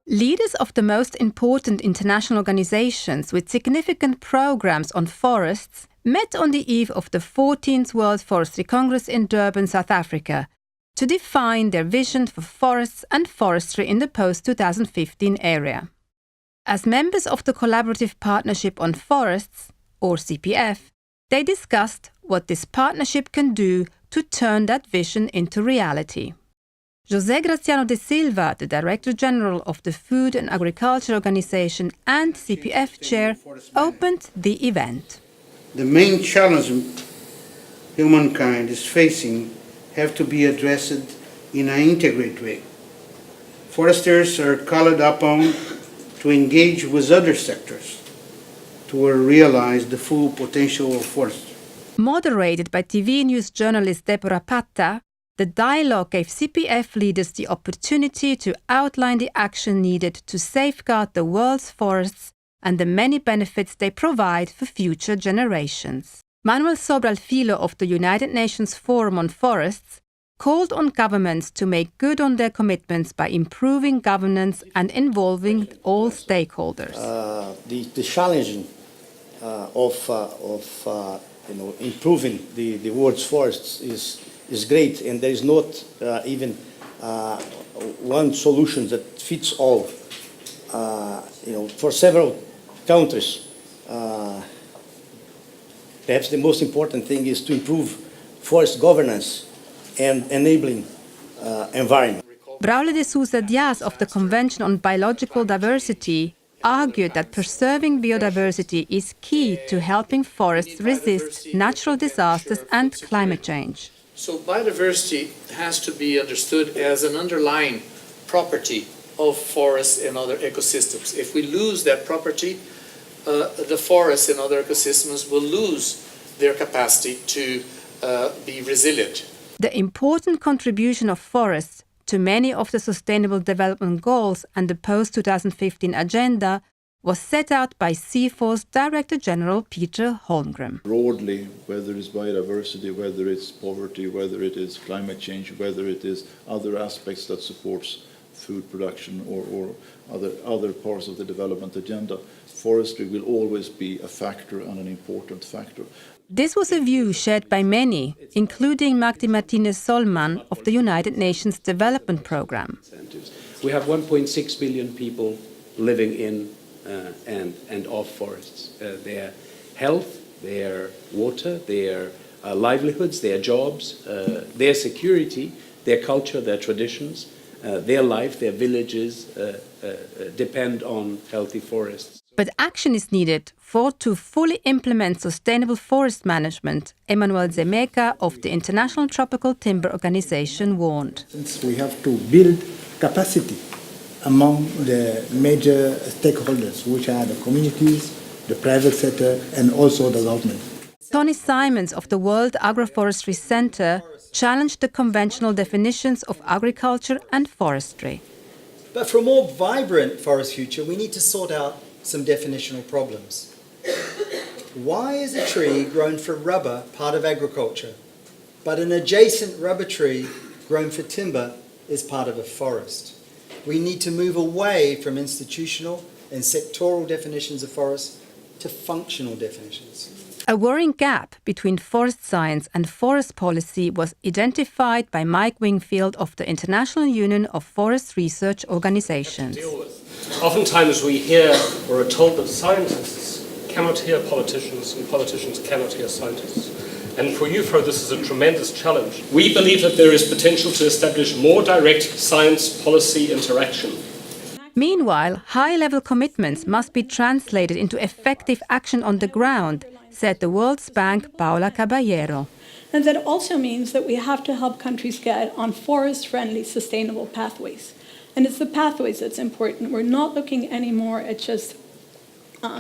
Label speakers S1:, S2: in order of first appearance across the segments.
S1: Leaders of the most important international organizations with significant programs on forests met on the eve of the 14th World Forestry Congress in Durban, South Africa, to define their vision for forests and forestry in the post-2015 era. As members of the Collaborative Partnership on Forests, or CPF, they discussed what this partnership can do to turn that vision into reality. José Graciano de Silva, the Director General of the Food and Agriculture Organization and CPF Chair, opened the event.
S2: The main challenge humankind is facing have to be addressed in an integrated way. Foresters are called upon to engage with other sectors to realize the full potential of forestry.
S1: Moderated by TV news journalist Deborah Patta, the dialogue gave CPF leaders the opportunity to outline the action needed to safeguard the world's forests and the many benefits they provide for future generations. Manuel Sobral Filho of the United Nations Forum on Forests called on governments to make good on their commitments by improving governance and involving all stakeholders.
S3: The challenge of improving the world's forests is great, and there is not even one solution that fits all. For several countries, perhaps the most important thing is to improve forest governance and enabling environment.
S1: Braulio de Sousa Dias of the Convention on Biological Diversity argued that preserving biodiversity is key to helping forests resist natural disasters and climate change.
S4: So biodiversity has to be understood as an underlying property of forests and other ecosystems. If we lose that property, the forests and other ecosystems will lose their capacity to be resilient.
S1: The important contribution of forests to many of the Sustainable Development Goals and the post-2015 agenda was set out by CIFOR's Director General Peter Holmgren.
S5: Broadly, whether it's biodiversity, whether it's poverty, whether it is climate change, whether it is other aspects that supports food production or other parts of the development agenda, forestry will always be a factor and an important factor.
S1: This was a view shared by many, including Magdi Martinez Solman of the United Nations Development Programme.
S6: We have 1.6 billion people living in and of forests. Their health, their water, their livelihoods, their jobs, their security, their culture, their traditions, their life, their villages depend on healthy forests.
S1: But action is needed to fully implement sustainable forest management, Emmanuel Zemeka of the International Tropical Timber Organization warned.
S7: We have to build capacity among the major stakeholders, which are the communities, the private sector, and also the government.
S1: Tony Simons of the World Agroforestry Center challenged the conventional definitions of agriculture and forestry.
S8: But for a more vibrant forest future, we need to sort out some definitional problems. Why is a tree grown for rubber part of agriculture, but an adjacent rubber tree grown for timber is part of a forest? We need to move away from institutional and sectoral definitions of forests to functional definitions.
S1: A worrying gap between forest science and forest policy was identified by Mike Wingfield of the International Union of Forest Research Organizations.
S9: Oftentimes we hear or are told that scientists cannot hear politicians and politicians cannot hear scientists. And for UFRO this is a tremendous challenge. We believe that there is potential to establish more direct science-policy interaction.
S1: Meanwhile, high-level commitments must be translated into effective action on the ground, said the World Bank's Paula Caballero.
S10: And that also means that we have to help countries get on forest-friendly, sustainable pathways. And it's the pathways that's important. We're not looking anymore at just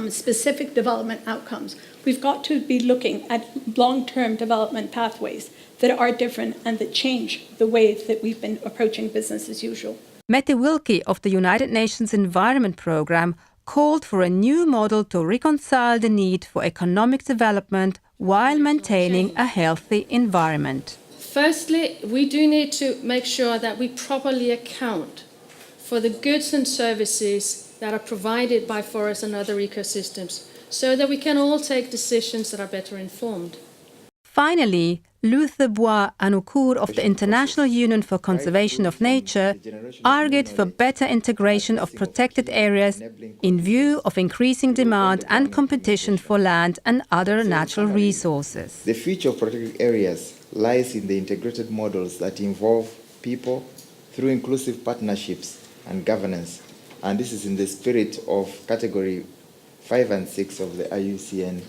S10: specific development outcomes. We've got to be looking at long-term development pathways that are different and that change the way that we've been approaching business as usual.
S1: Mette Wilkie of the United Nations Environment Programme called for a new model to reconcile the need for economic development while maintaining a healthy environment.
S11: Firstly, we do need to make sure that we properly account for the goods and services that are provided by forests and other ecosystems, so that we can all take decisions that are better informed.
S1: Finally, Luther Bois Anocourt of the International Union for Conservation of Nature argued for better integration of protected areas in view of increasing demand and competition for land and other natural resources.
S12: The future of protected areas lies in the integrated models that involve people through inclusive partnerships and governance, and this is in the spirit of Category 5 and 6 of the IUCN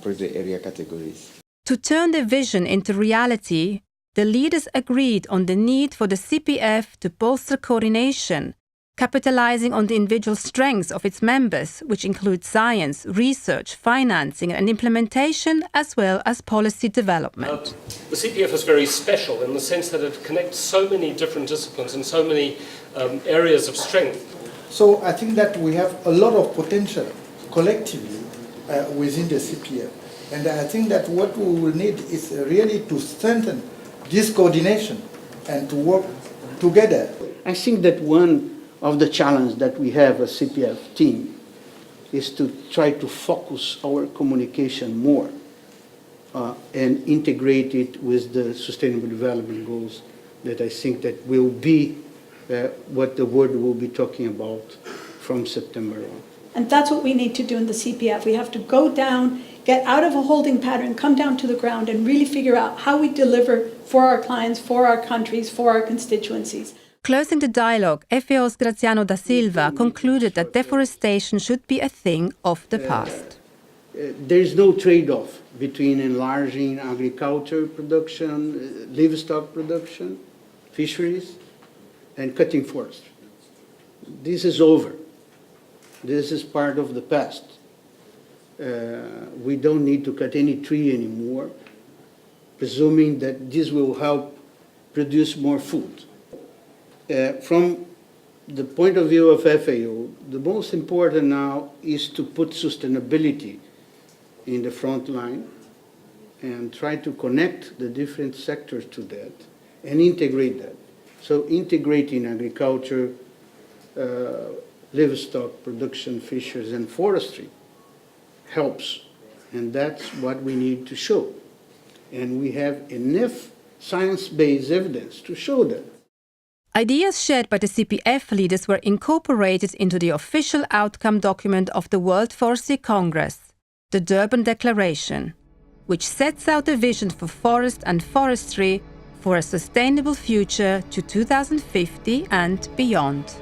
S12: protected area categories.
S1: To turn the vision into reality, the leaders agreed on the need for the CPF to bolster coordination, capitalizing on the individual strengths of its members, which include science, research, financing and implementation, as well as policy development.
S9: The CPF is very special in the sense that it connects so many different disciplines and so many areas of strength.
S7: So I think that we have a lot of potential collectively within the CPF. And I think that what we will need is really to strengthen this coordination and to work together.
S2: I think that one of the challenges that we have as CPF team is to try to focus our communication more and integrate it with the Sustainable Development Goals that I think that will be what the world will be talking about from September on.
S10: And that's what we need to do in the CPF. We have to go down, get out of a holding pattern, come down to the ground and really figure out how we deliver for our clients, for our countries, for our constituencies.
S1: Closing the dialogue, FAO's Graziano da Silva concluded that deforestation should be a thing of the past.
S2: There is no trade-off between enlarging agriculture production, livestock production, fisheries, and cutting forestry. This is over. This is part of the past. We don't need to cut any tree anymore, presuming that this will help produce more food. From the point of view of FAO, the most important now is to put sustainability in the front line and try to connect the different sectors to that and integrate that. So integrating agriculture, livestock production, fisheries, and forestry helps, and that's what we need to show. And we have enough science-based evidence to show that.
S1: Ideas shared by the CPF leaders were incorporated into the official outcome document of the World Forestry Congress, the Durban Declaration, which sets out a vision for forest and forestry for a sustainable future to 2050 and beyond.